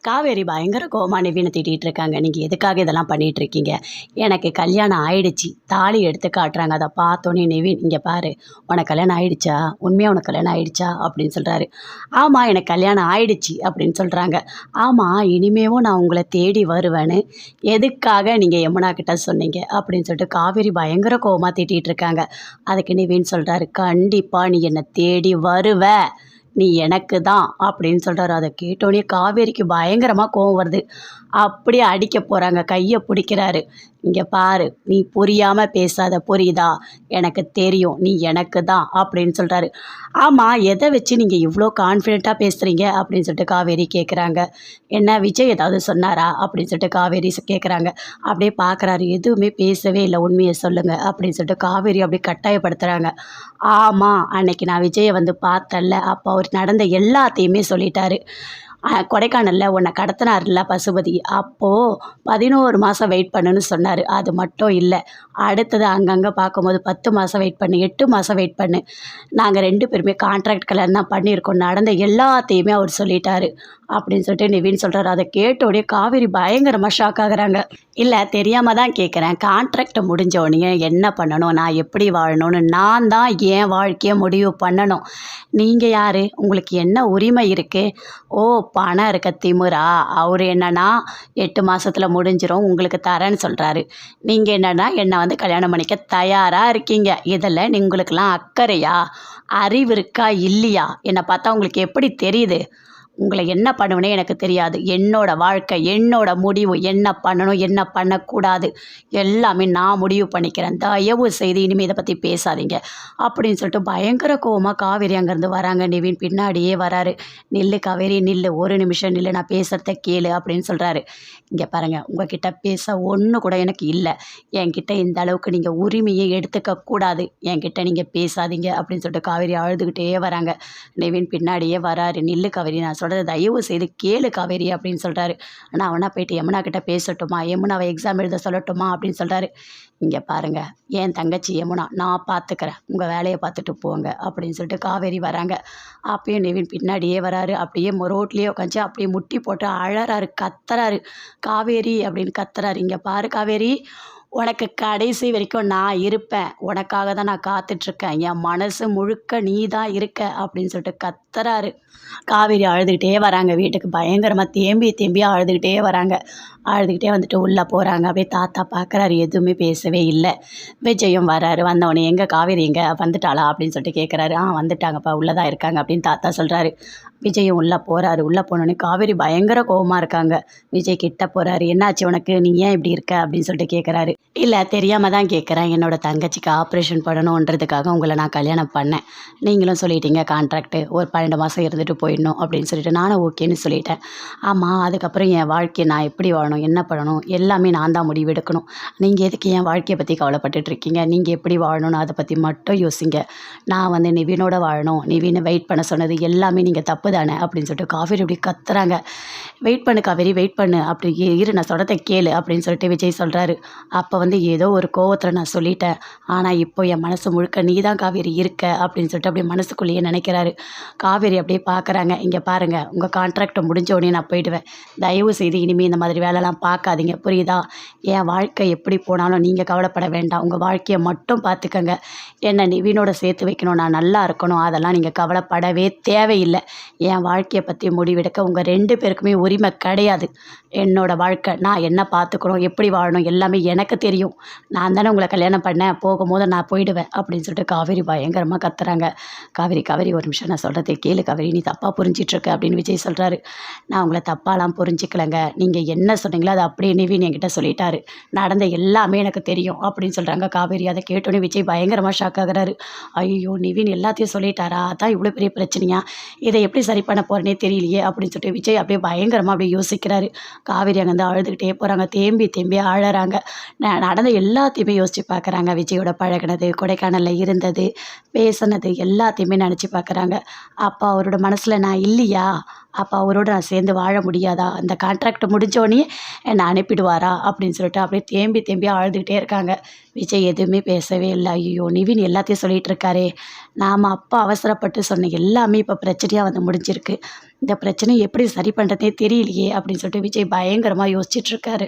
காவேரி பயங்கர கோவமா நிவினை திட்டிகிட்டு இருக்காங்க. நீங்கள் எதுக்காக இதெல்லாம் பண்ணிகிட்டு இருக்கீங்க? எனக்கு கல்யாணம் ஆயிடுச்சு. தாலி எடுத்து காட்டுறாங்க. அதை பார்த்தோன்னே நிவின், இங்கே பாரு, உனக்கு கல்யாணம் ஆயிடுச்சா? உண்மையாக உனக்கு கல்யாணம் ஆயிடுச்சா அப்படின்னு சொல்கிறாரு. ஆமாம், எனக்கு கல்யாணம் ஆயிடுச்சு அப்படின்னு சொல்கிறாங்க. ஆமாம், இனிமேவும் நான் உங்களை தேடி வருவேன்னு எதுக்காக நீங்கள் யமுனா கிட்ட சொன்னீங்க அப்படின்னு சொல்லிட்டு காவேரி பயங்கர கோவமாக திட்டிகிட்டு இருக்காங்க. அதுக்கு நிவின் சொல்கிறாரு, கண்டிப்பாக நீ என்னை தேடி வருவ, நீ எனக்கு தான் அப்படின்னு சொல்கிறாரு. அதை கேட்டோடனே காவேரிக்கு பயங்கரமாக கோவம் வருது. அப்படியே அடிக்க போகிறாங்க. கையை பிடிக்கிறாரு. இங்கே பாரு, நீ புரியாமல் பேசாத, புரியுதா? எனக்கு தெரியும் நீ எனக்கு தான் அப்படின்னு சொல்கிறாரு. ஆமாம், எதை வச்சு நீங்கள் இவ்வளோ கான்ஃபிடெண்ட்டாக பேசுகிறீங்க அப்படின்னு சொல்லிட்டு காவேரி கேட்குறாங்க. என்ன விஜய் ஏதாவது சொன்னாரா அப்படின்னு சொல்லிட்டு காவேரி கேட்குறாங்க. அப்படியே பார்க்குறாரு, எதுவுமே பேசவே இல்லை, உண்மையை சொல்லுங்கள் அப்படின்னு சொல்லிட்டு காவேரி அப்படியே கட்டாயப்படுத்துகிறாங்க. ஆமாம், அன்னைக்கு நான் விஜயை வந்து பார்த்தேன்ல, அப்போ அவர் நடந்த எல்லாத்தையுமே சொல்லிட்டாரு. கொடைக்கானலில் உன்னை கடத்தினார்ல பசுபதி, அப்போது 11 மாதம் வெயிட் பண்ணுன்னு சொன்னார். அது மட்டும் இல்லை, அடுத்தது அங்கங்கே பார்க்கும்போது 10 மாதம் வெயிட் பண்ணு, 8 மாதம் வெயிட் பண்ணு, நாங்கள் 2 பேருமே கான்ட்ராக்ட் கல்யாணம் தான் பண்ணியிருக்கோம், நடந்த எல்லாத்தையுமே அவர் சொல்லிட்டாரு அப்படின்னு சொல்லிட்டு நிவின் சொல்கிறாரு. அதை கேட்டோடனே காவேரி பயங்கரமாக ஷாக் ஆகுறாங்க. இல்லை, தெரியாமல் தான் கேட்குறேன், கான்ட்ராக்டை முடிஞ்ச உடனே என்ன பண்ணணும், நான் எப்படி வாழணும்னு நான் தான் என் வாழ்க்கையை முடிவு பண்ணணும். நீங்கள் யார்? உங்களுக்கு என்ன உரிமை இருக்குது? ஓ, பணம் இருக்க திமிரா? அவர் என்னன்னா 8 மாதத்தில் முடிஞ்சிடும் உங்களுக்கு தரேன்னு சொல்கிறாரு. நீங்கள் என்னன்னா என்னை வந்து கல்யாணம் பண்ணிக்க தயாராக இருக்கீங்க. இதில் உங்களுக்கெல்லாம் அக்கறையா? அறிவு இருக்கா இல்லையா? என்னை பார்த்தா உங்களுக்கு எப்படி தெரியுது? உங்களை என்ன பண்ணுவேனே எனக்கு தெரியாது. என்னோடய வாழ்க்கை, என்னோடய முடிவு, என்ன பண்ணணும் என்ன பண்ணக்கூடாது எல்லாமே நான் முடிவு பண்ணிக்கிறேன். தயவு செய்து இனிமேல் இதை பற்றி பேசாதீங்க அப்படின்னு சொல்லிட்டு பயங்கர கோவமாக காவேரி அங்கேருந்து வராங்க. நிவின் பின்னாடியே வராரு. நில்லு காவேரி, நில்லு, ஒரு நிமிஷம் நில்லு, நான் பேசுகிறத கேளு அப்படின்னு சொல்கிறாரு. இங்கே பாருங்கள், உங்ககிட்ட பேச ஒன்று கூட எனக்கு இல்லை. என்கிட்ட இந்த அளவுக்கு நீங்கள் உரிமையை எடுத்துக்கக்கூடாது. என்கிட்ட நீங்கள் பேசாதீங்க அப்படின்னு சொல்லிட்டு காவேரி அழுதுகிட்டே வராங்க. நிவின் பின்னாடியே வராரு. நில்லு காவேரி, நான் சொல்கிறத தயவு செய்து கேளு காவேரி அப்படின்னு சொல்கிறாரு. ஆனால் அவனா போயிட்டு யமுனா கிட்ட பேசட்டுமா, யமுனாவை எக்ஸாம் எழுத சொல்லட்டுமா அப்படின்னு சொல்கிறாரு. இங்கே பாருங்கள், என் தங்கச்சி யமுனா, நான் பார்த்துக்கிறேன், உங்கள் வேலையை பார்த்துட்டு போங்க அப்படின்னு சொல்லிட்டு காவேரி வராங்க. அப்பயும் நிவின் பின்னாடியே வராரு. அப்படியே ரோட்லேயே உட்காந்து அப்படியே முட்டி போட்டு அழறாரு, கத்துறாரு. காவேரி அப்படின்னு கத்துறாரு. இங்கே பாரு காவேரி, உனக்கு கடைசி வரைக்கும் நான் இருப்பேன், உனக்காக தான் நான் காத்துட்ருக்கேன், என் மனசு முழுக்க நீ தான் இருக்க அப்படின்னு சொல்லிட்டு கத்துறாரு. காவேரி அழுதுகிட்டே வராங்க வீட்டுக்கு. பயங்கரமாக தேம்பி அழுதுகிட்டே வராங்க. அழுதுகிட்டே வந்துட்டு உள்ளே போகிறாங்க. அப்படியே தாத்தா பார்க்குறாரு, எதுவுமே பேசவே இல்லை. விஜயும் வராரு. வந்தவொடனே எங்கே காவேரி எங்கே வந்துட்டாளா அப்படின்னு சொல்லிட்டு கேட்குறாரு. வந்துட்டாங்கப்பா, உள்ளே தான் இருக்காங்க அப்படின்னு தாத்தா சொல்கிறாரு. விஜயும் உள்ளே போகிறாரு. உள்ளே போனோடனே காவேரி பயங்கர கோவமாக இருக்காங்க. விஜய் கிட்ட போகிறாரு. என்னாச்சு உனக்கு, நீ ஏன் இப்படி இருக்க அப்படின்னு சொல்லிட்டு கேட்குறாரு. இல்லை, தெரியாமல் தான் கேட்குறேன், என்னோடய தங்கச்சிக்கு ஆப்ரேஷன் பண்ணணுன்றதுக்காக உங்களை நான் கல்யாணம் பண்ணேன். நீங்களும் சொல்லிட்டீங்க கான்ட்ராக்டு ஒரு 12 மாதம் இருந்துட்டு போயிடணும் அப்படின்னு சொல்லிட்டு நானும் ஓகேன்னு சொல்லிட்டேன். ஆமாம், அதுக்கப்புறம் என் வாழ்க்கையை நான் எப்படி வாழணும், என்ன பண்ணணும் எல்லாமே நான் தான் முடிவெடுக்கணும். நீங்கள் எதுக்கு என் வாழ்க்கையை பற்றி கவலைப்பட்டுட்ருக்கீங்க? நீங்கள் எப்படி வாழணும்னு அதை பற்றி மட்டும் யோசிங்க. நான் வந்து நிவினோட வாழணும், நிவினை வெயிட் பண்ண சொன்னது எல்லாமே நீங்கள் தப்பு தானே அப்படின்னு சொல்லிட்டு காவேரி அப்படி கத்துறாங்க. வெயிட் பண்ணு காவேரி, வெயிட் பண்ணு, அப்படி இரு, நான் சொல்கிறத கேளு அப்படின்னு சொல்லிட்டு விஜய் சொல்கிறாரு. அப்போ வந்து ஏதோ ஒரு கோவத்தில் நான் சொல்லிட்டேன், ஆனால் இப்போ என் மனசு முழுக்க நீ தான் காவேரி இருக்க அப்படின்னு சொல்லிட்டு அப்படியே மனசுக்குள்ளேயே நினைக்கிறாரு. காவேரி அப்படியே பார்க்குறாங்க. இங்கே பாருங்கள், உங்கள் கான்ட்ராக்டை முடிஞ்ச உடனே நான் போயிடுவேன். தயவு செய்து இனிமேல் இந்த மாதிரி வேலைலாம் பார்க்காதீங்க, புரியுதா? என் வாழ்க்கை எப்படி போனாலும் நீங்கள் கவலைப்பட வேண்டாம், உங்கள் வாழ்க்கையை மட்டும் பார்த்துக்கங்க. என்னை நிவினோட சேர்த்து வைக்கணும், நான் நல்லா இருக்கணும், அதெல்லாம் நீங்கள் கவலைப்படவே தேவையில்லை. என் வாழ்க்கையை பற்றி முடிவெடுக்க உங்கள் 2 பேருக்குமே உரிமை கிடையாது. என்னோடய வாழ்க்கை, நான் என்ன பார்த்துக்கணும், எப்படி வாழணும் எல்லாமே எனக்கு தெரியும். நான் தானே உங்களை கல்யாணம் பண்ணேன், போகும்போது நான் போயிடுவேன் அப்படின்னு சொல்லிட்டு காவேரி பயங்கரமாக கத்துறாங்க. காவேரி ஒரு நிமிஷம், நான் சொல்கிறத கேளு காவேரி, நீ தப்பாக புரிஞ்சிட்ருக்க அப்படின்னு விஜய் சொல்கிறாரு. நான் உங்களை தப்பாலாம் புரிஞ்சிக்கலைங்க, நீங்கள் என்ன சொன்னீங்களோ அதை அப்படியே நிவின் என்கிட்ட சொல்லிட்டாரு, நடந்த எல்லாமே எனக்கு தெரியும் அப்படின்னு சொல்கிறாங்க காவேரி. அதை கேட்டோன்னே விஜய் பயங்கரமாக ஷாக் ஆகுறாரு. ஐயோ, நிவின் எல்லாத்தையும் சொல்லிட்டாரா? அதான் இவ்வளோ பெரிய பிரச்சனையா? இதை எப்படி சரி பண்ண போகிறேனே தெரியலையே அப்படின்னு சொல்லிட்டு விஜய் அப்படியே பயங்கரமாக அப்படியே யோசிக்கிறாரு. காவேரி அங்கேருந்து அழுதுகிட்டே போகிறாங்க. தேம்பி அழறாங்க. நடந்த எல்லாத்தையுமே யோசித்து பார்க்குறாங்க. விஜயோட பழகினது, கொடைக்கானலில் இருந்தது, பேசினது எல்லாத்தையுமே நினச்சி பார்க்குறாங்க. அப்போ அவரோட மனசில் நான் இல்லையா அப்போ அவரோட நான் சேர்ந்து வாழ முடியாதா? அந்த கான்ட்ராக்ட் முடிஞ்சோடனே என்னை அனுப்பிடுவாரா? அப்படின்னு சொல்லிட்டு அப்படியே தேம்பி தேம்பி அழுதுகிட்டே இருக்காங்க. விஜய் எதுவுமே பேசவே இல்ல. ஐயய்யோ! நிவின் எல்லாத்தையும் சொல்லிட்டு இருக்காரே! நாம அப்ப அவசரப்பட்டு சொன்ன எல்லாமே இப்போ பிரச்சனையா வந்து முடிஞ்சிருக்கு. இந்த பிரச்சனைய எப்படி சரி பண்ணுறதுனே தெரியலையே! அப்படின்னு சொல்லிட்டு விஜய் பயங்கரமா யோசிச்சுட்டு இருக்காரு.